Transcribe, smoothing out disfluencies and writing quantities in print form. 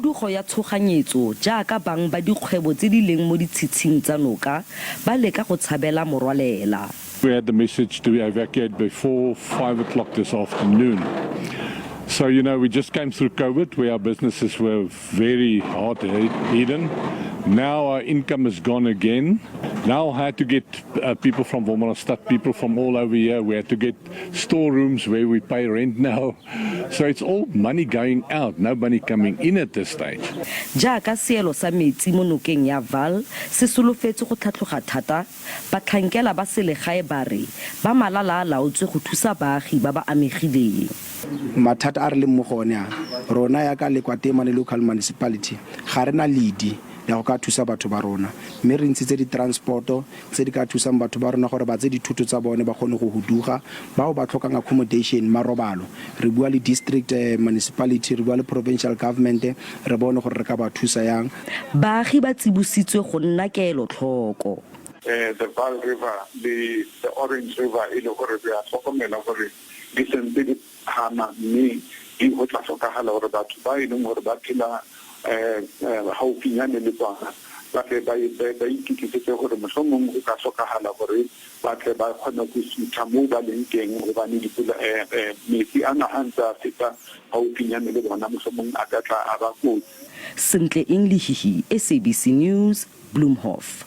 khudugo ya tshoganyetso jaaka bang ba dikgwebo tse di leng mo ditshitshing tsa noka ba leka go tshabela morwalela. We had the message to evacuate before 5 o'clock this afternoon. So, we just came through COVID where our businesses were very hard hidden. Now our income is gone again. Now I had to get people from Wolmaranstad, people from all over here. We had to get storerooms where we pay rent now. So it's all money going out, no money coming in at this stage. Jaaka seelo sa meetse mo nokeng ya Vaal se solofetse go tlhatloga thata, batlhankela ba selegae ba re ba malala a laotswe go thusa baagi ba ba amegileng. Mathata a re leng mo gone a rona ya ka lekwatema le local municipality ga rena leadi ya go ka thusa batho ba rona mme re ntshitse di-transporto tse di ka thusang batho ba rona gore ba tse dithuto tsa bone ba kgone go huduga bao ba tlhokang accommodation marobalo re bua le district municipality re bua le provincial government re bone gore re ka ba thusa yang. Baagi ba tsibositswe go nna kelotlhoko. The Vaal River, the Orange River, e le gore re a hlokomela gore di sentse di hama mme di go tla tlhokagala gore batho ba e leng gore ba phela haufinyane le tsona ba tle ba ikitlisetse gore mohlomong go ka tlhokagala gore ba tle ba kgone go sutha mo ba leng teng gobane dipula metsi a na a ntse a feta haufinyane le bona mohlomong a ka tla a ba kotsi. Sentle English, SABC News, Bloemhof.